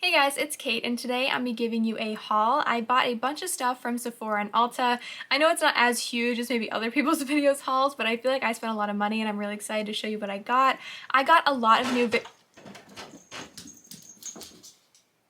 Hey guys, it's Kate and today I'm be giving you a haul. I bought a bunch of stuff from Sephora and Ulta. I know it's not as huge as maybe other people's videos hauls, but I feel like I spent a lot of money and I'm really excited to show you what I got. I got a lot of new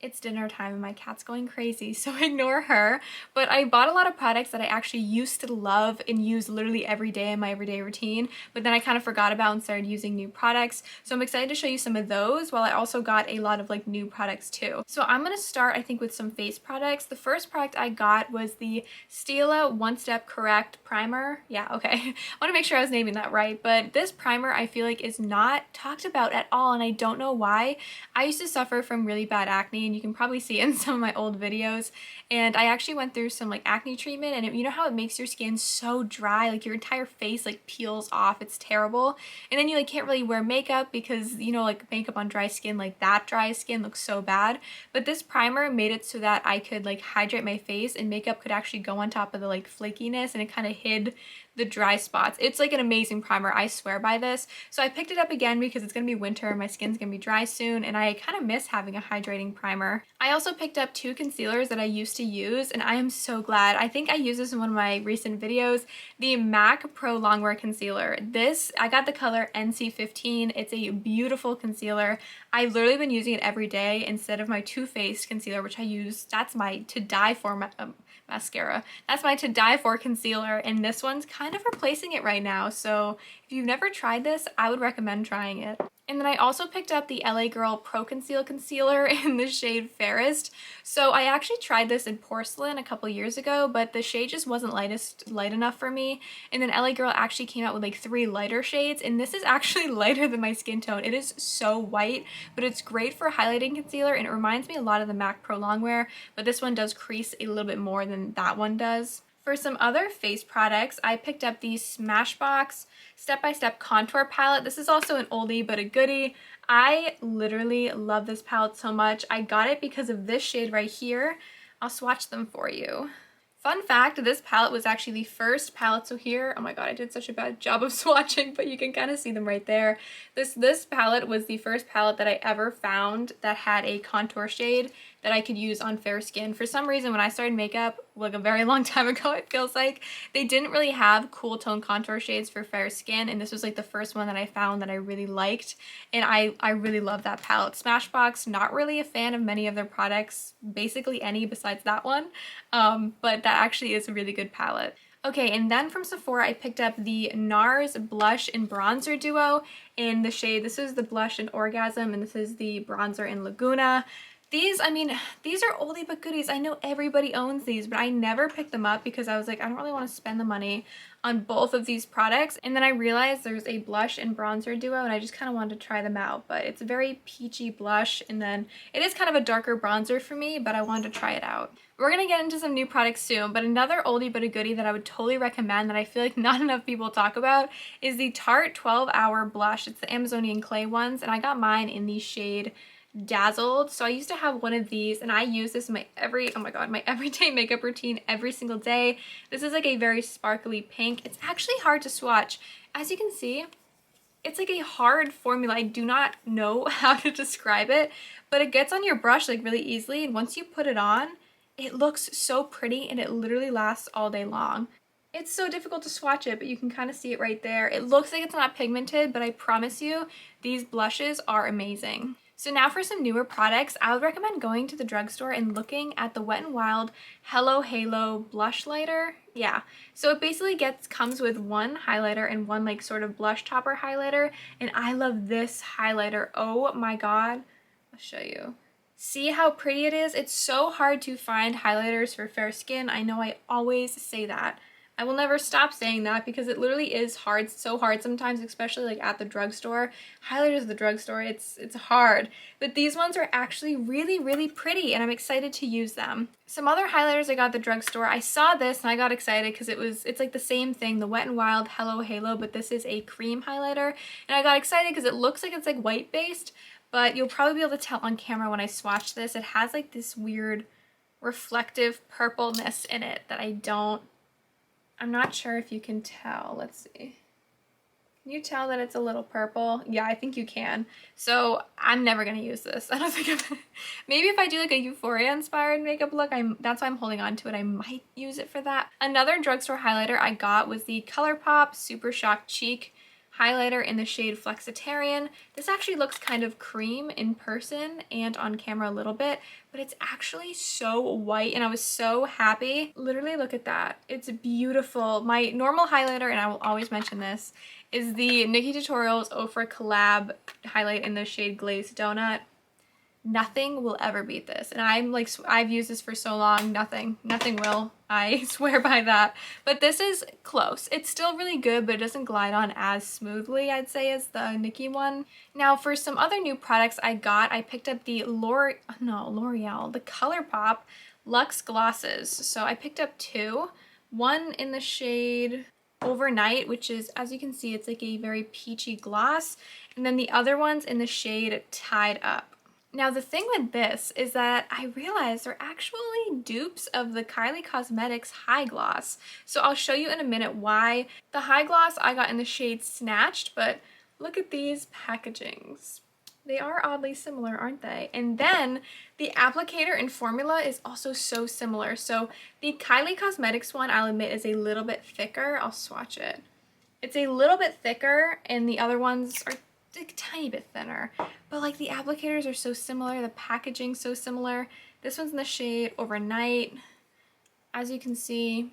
It's dinner time and my cat's going crazy, so ignore her. But I bought a lot of products that I actually used to love and use literally every day in my everyday routine, but then I kind of forgot about and started using new products. So I'm excited to show you some of those, while I also got a lot of like new products too. So I'm gonna start, I think, with some face products. The first product I got was the Stila One Step Correct Primer. Yeah, okay. I want to make sure I was naming that right, but this primer I feel like is not talked about at all, and I don't know why. I used to suffer from really bad acne, and you can probably see it in some of my old videos, and I actually went through some like acne treatment, and you know how it makes your skin so dry, like your entire face like peels off. It's terrible. And then you like can't really wear makeup because, you know, like makeup on dry skin, like that dry skin looks so bad. But this primer made it so that I could like hydrate my face and makeup could actually go on top of the like flakiness, and it kind of hid the dry spots. It's like an amazing primer. I swear by this. So I picked it up again because it's gonna be winter, my skin's gonna be dry soon, and I kind of miss having a hydrating primer. I also picked up two concealers that I used to use, and I am so glad. I think I used this in one of my recent videos, the MAC Pro Longwear Concealer. This, I got the color NC15. It's a beautiful concealer. I've literally been using it every day instead of my Too Faced concealer, which I use. That's my to die for mascara. That's my to die for concealer, and this one's kind of replacing it right now. So if you've never tried this, I would recommend trying it. And then I also picked up the LA Girl Pro Conceal Concealer in the shade Fairest. So I actually tried this in Porcelain a couple years ago, but the shade just wasn't light enough for me. And then LA Girl actually came out with like 3 lighter shades, and this is actually lighter than my skin tone. It is so white, but it's great for highlighting concealer, and it reminds me a lot of the MAC Pro Longwear, but this one does crease a little bit more than that one does. For some other face products, I picked up the Smashbox Step by Step Contour Palette. This is also an oldie but a goodie. I literally love this palette so much. I got it because of this shade right here. I'll swatch them for you. Fun fact, this palette was actually the first palette, so here, oh my god, I did such a bad job of swatching, but you can kind of see them right there. This palette was the first palette that I ever found that had a contour shade that I could use on fair skin. For some reason, when I started makeup, like a very long time ago, it feels like, they didn't really have cool tone contour shades for fair skin, and this was like the first one that I found that I really liked, and I really love that palette. Smashbox, not really a fan of many of their products, basically any besides that one, but that actually is a really good palette. Okay, and then from Sephora, I picked up the NARS Blush and Bronzer Duo in the shade, this is the blush in Orgasm, and this is the bronzer in Laguna. These, I mean, these are oldie but goodies. I know everybody owns these, but I never picked them up because I was like, I don't really want to spend the money on both of these products. And then I realized there's a blush and bronzer duo, and I just kind of wanted to try them out. But it's a very peachy blush, and then it is kind of a darker bronzer for me, but I wanted to try it out. We're going to get into some new products soon, but another oldie but a goodie that I would totally recommend that I feel like not enough people talk about is the Tarte 12 Hour Blush. It's the Amazonian clay ones, and I got mine in the shade Dazzled. So I used to have one of these, and I use this in my my everyday makeup routine every single day. This is like a very sparkly pink. It's actually hard to swatch. As you can see, it's like a hard formula. I do not know how to describe it, but it gets on your brush like really easily, and once you put it on, it looks so pretty, and it literally lasts all day long. It's so difficult to swatch it, but you can kind of see it right there. It looks like it's not pigmented, but I promise you, these blushes are amazing. So now for some newer products, I would recommend going to the drugstore and looking at the Wet n Wild Hello Halo Blush Lighter. Yeah, so it basically comes with one highlighter and one like sort of blush topper highlighter, and I love this highlighter. Oh my god, I'll show you. See how pretty it is? It's so hard to find highlighters for fair skin. I know I always say that. I will never stop saying that because it literally is hard, so hard sometimes, especially like at the drugstore. Highlighters at the drugstore, it's hard. But these ones are actually really, really pretty, and I'm excited to use them. Some other highlighters I got at the drugstore, I saw this and I got excited because it's like the same thing, the Wet n Wild Hello Halo, but this is a cream highlighter. And I got excited because it looks like it's like white based, but you'll probably be able to tell on camera when I swatch this. It has like this weird reflective purpleness in it that I'm not sure if you can tell. Let's see. Can Can you tell that it's a little purple? Yeah, I think you can. So I'm never gonna use this. I don't think maybe if I do like a Euphoria inspired makeup look, that's why I'm holding on to it. I might use it for that. Another drugstore highlighter I got was the ColourPop Super Shock Cheek highlighter in the shade Flexitarian. This actually looks kind of cream in person and on camera a little bit, but it's actually so white and I was so happy. Literally look at that. It's beautiful. My normal highlighter, and I will always mention this, is the Nikkie Tutorials Ofra Collab highlight in the shade Glazed Donut. Nothing will ever beat this. And I'm like, I've used this for so long, nothing will. I swear by that. But this is close. It's still really good, but it doesn't glide on as smoothly, I'd say, as the Nikkie one. Now, for some other new products I picked up the L'Oreal, the ColourPop Luxe Glosses. So I picked up two. One in the shade Overnight, which is, as you can see, it's like a very peachy gloss. And then the other one's in the shade Tied Up. Now the thing with this is that I realized they're actually dupes of the Kylie Cosmetics High Gloss. So I'll show you in a minute why. The High Gloss I got in the shade Snatched, but look at these packagings. They are oddly similar, aren't they? And then the applicator and formula is also so similar. So the Kylie Cosmetics one, I'll admit, is a little bit thicker. I'll swatch it. It's a little bit thicker and the other ones are a tiny bit thinner, but like the applicators are so similar, the packaging's so similar. This one's in the shade Overnight. As you can see,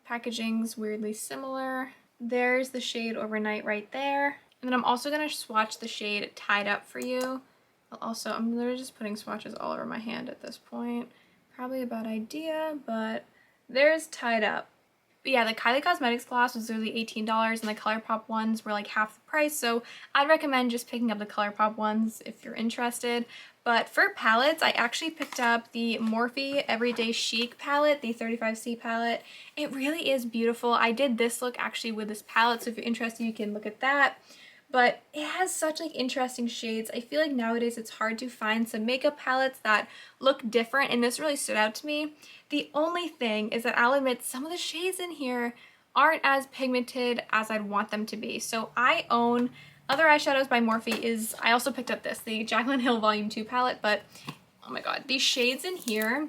packaging's weirdly similar. There's the shade Overnight right there. And then I'm also going to swatch the shade Tied Up for you. I'm literally just putting swatches all over my hand at this point. Probably a bad idea, but there's Tied Up. But yeah, the Kylie Cosmetics gloss was literally $18 and the ColourPop ones were like half the price, so I'd recommend just picking up the ColourPop ones if you're interested. But for palettes, I actually picked up the Morphe Everyday Chic palette, the 35C palette. It really is beautiful. I did this look actually with this palette, so if you're interested, you can look at that. But it has such like interesting shades. I feel like nowadays it's hard to find some makeup palettes that look different, and this really stood out to me. The only thing is that I'll admit some of the shades in here aren't as pigmented as I'd want them to be. So I own other eyeshadows by Morphe. I also picked up this, the Jaclyn Hill Volume 2 palette, but oh my god, these shades in here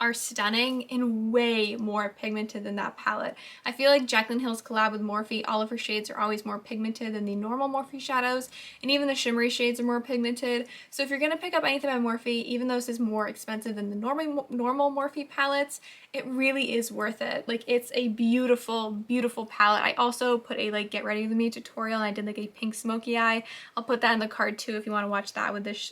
are stunning and way more pigmented than that palette. I feel like Jaclyn Hill's collab with Morphe, all of her shades are always more pigmented than the normal Morphe shadows, and even the shimmery shades are more pigmented. So if you're gonna pick up anything by Morphe, even though this is more expensive than the normal Morphe palettes, it really is worth it. Like, it's a beautiful, beautiful palette. I also put a like get ready with me tutorial, and I did like a pink smoky eye. I'll put that in the card too if you want to watch that with this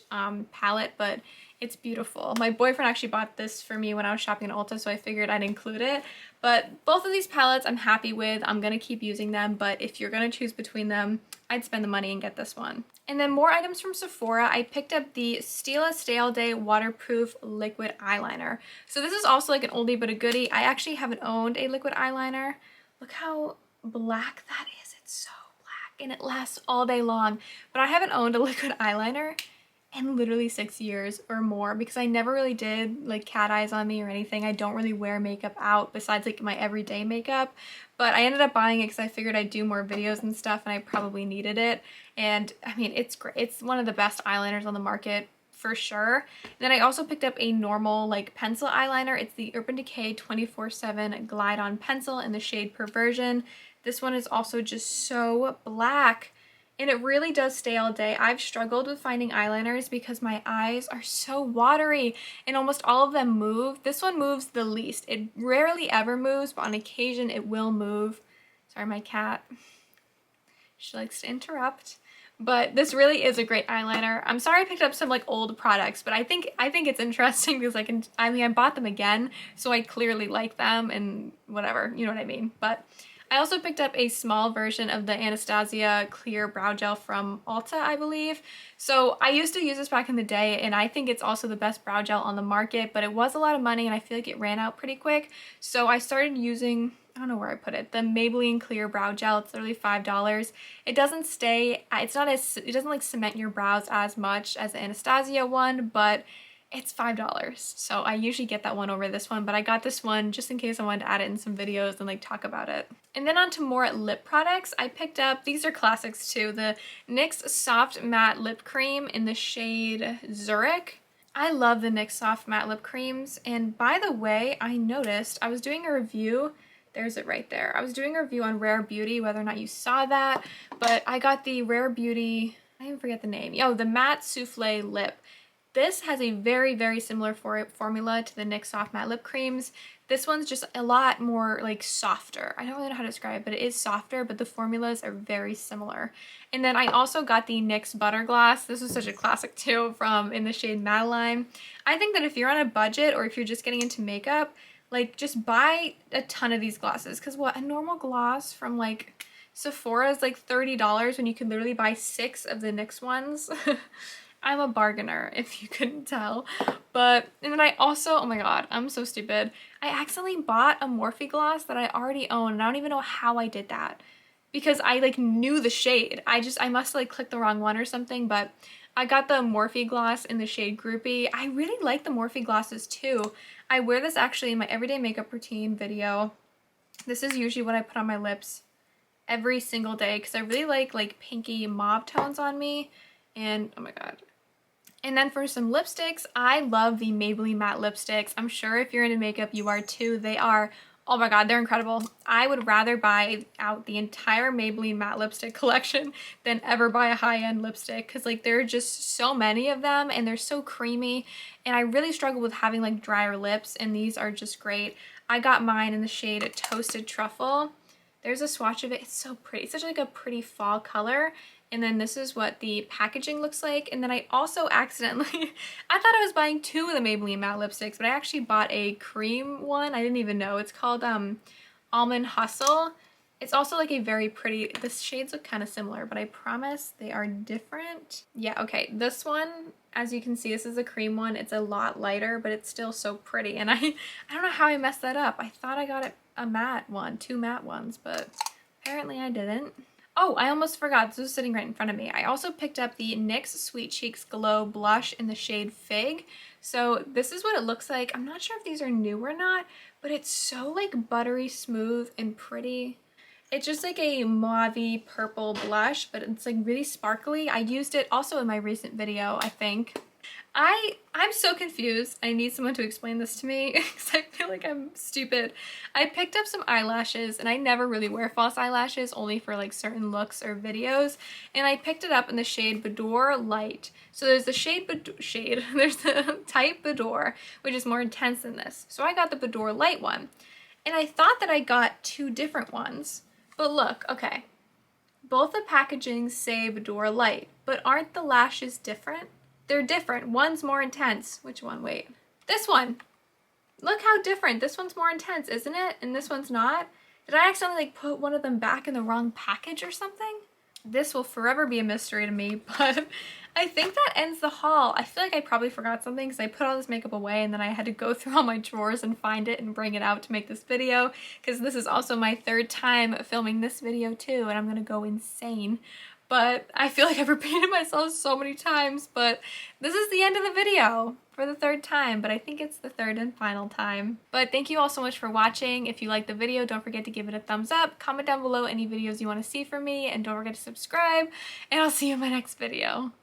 palette, but it's beautiful. My boyfriend actually bought this for me when I was shopping at Ulta, so I figured I'd include it. But both of these palettes I'm happy with. I'm gonna keep using them, but if you're gonna choose between them, I'd spend the money and get this one. And then more items from Sephora. I picked up the Stila Stay All Day Waterproof Liquid Eyeliner. So this is also like an oldie but a goodie. I actually haven't owned a liquid eyeliner. Look how black that is. It's so black and it lasts all day long. But I haven't owned a liquid eyeliner in literally 6 years or more because I never really did like cat eyes on me or anything. I don't really wear makeup out besides like my everyday makeup, but I ended up buying it because I figured I'd do more videos and stuff and I probably needed it. And I mean, it's great. It's one of the best eyeliners on the market for sure. And then I also picked up a normal like pencil eyeliner. It's the Urban Decay 24/7 Glide On Pencil in the shade Perversion. This one is also just so black. And it really does stay all day. I've struggled with finding eyeliners because my eyes are so watery and almost all of them move. This one moves the least. It rarely ever moves, but on occasion it will move. Sorry, my cat. She likes to interrupt. But this really is a great eyeliner. I'm sorry I picked up some like old products, but I think it's interesting because I bought them again, so I clearly like them and whatever, you know what I mean. But I also picked up a small version of the Anastasia Clear Brow Gel from Ulta, I believe. So I used to use this back in the day, and I think it's also the best brow gel on the market, but it was a lot of money, and I feel like it ran out pretty quick. So I started using, I don't know where I put it, the Maybelline Clear Brow Gel. It's literally $5. It doesn't stay, it doesn't like cement your brows as much as the Anastasia one, but It's $5. So I usually get that one over this one, but I got this one just in case I wanted to add it in some videos and like talk about it. And then on to more lip products. I picked up, these are classics too, the NYX Soft Matte Lip Cream in the shade Zurich. I love the NYX Soft Matte Lip Creams. And by the way, I noticed I was doing a review, there's it right there. I was doing a review on Rare Beauty, whether or not you saw that, but I got the Rare Beauty, I even forget the name. Oh, the Matte Souffle Lip. This has a very, very similar formula to the NYX Soft Matte Lip Creams. This one's just a lot more like softer. I don't really know how to describe it, but it is softer, but the formulas are very similar. And then I also got the NYX Butter Gloss. This is such a classic too, from in the shade Madeline. I think that if you're on a budget or if you're just getting into makeup, like just buy a ton of these glosses. Because what, a normal gloss from like Sephora is like $30 when you can literally buy 6 of the NYX ones. I'm a bargainer, if you couldn't tell. But, and then I also, oh my god, I'm so stupid. I accidentally bought a Morphe gloss that I already own, and I don't even know how I did that. Because I like knew the shade. I must have like clicked the wrong one or something, but I got the Morphe gloss in the shade Groupie. I really like the Morphe glosses too. I wear this actually in my everyday makeup routine video. This is usually what I put on my lips every single day because I really like pinky mauve tones on me. And oh my god. And then for some lipsticks, I love the Maybelline matte lipsticks. I'm sure if you're into makeup, you are too. They are, oh my god, they're incredible. I would rather buy out the entire Maybelline matte lipstick collection than ever buy a high-end lipstick because like there are just so many of them and they're so creamy. And I really struggle with having like drier lips, and these are just great. I got mine in the shade Toasted Truffle. There's a swatch of it. It's so pretty. It's such like a pretty fall color. And then this is what the packaging looks like. And then I also accidentally, I thought I was buying 2 of the Maybelline matte lipsticks, but I actually bought a cream one. I didn't even know. It's called Almond Hustle. It's also like a very pretty, the shades look kind of similar, but I promise they are different. Yeah, okay. This one, as you can see, this is a cream one. It's a lot lighter, but it's still so pretty. And I don't know how I messed that up. I thought I got it a matte one, 2 matte ones, but apparently I didn't. Oh, I almost forgot. This was sitting right in front of me. I also picked up the NYX Sweet Cheeks Glow Blush in the shade Fig. So this is what it looks like. I'm not sure if these are new or not, but it's so like buttery smooth and pretty. It's just like a mauve purple blush, but it's like really sparkly. I used it also in my recent video, I think. I'm so confused. I need someone to explain this to me because I feel like I'm stupid. I picked up some eyelashes, and I never really wear false eyelashes, only for like certain looks or videos. And I picked it up in the shade Boudoir Light. So there's the there's the type Boudoir, which is more intense than this. So I got the Boudoir Light one. And I thought that I got 2 different ones. But look, okay. Both the packagings say Boudoir Light, but aren't the lashes different? They're different. One's more intense. Which one? Wait. This one. Look how different. This one's more intense, isn't it? And this one's not. Did I accidentally like put one of them back in the wrong package or something? This will forever be a mystery to me, but I think that ends the haul. I feel like I probably forgot something because I put all this makeup away and then I had to go through all my drawers and find it and bring it out to make this video because this is also my 3rd time filming this video too, and I'm gonna go insane. But I feel like I've repeated myself so many times, but this is the end of the video for the 3rd time, but I think it's the 3rd and final time. But thank you all so much for watching. If you liked the video, don't forget to give it a thumbs up, comment down below any videos you want to see from me, and don't forget to subscribe, and I'll see you in my next video.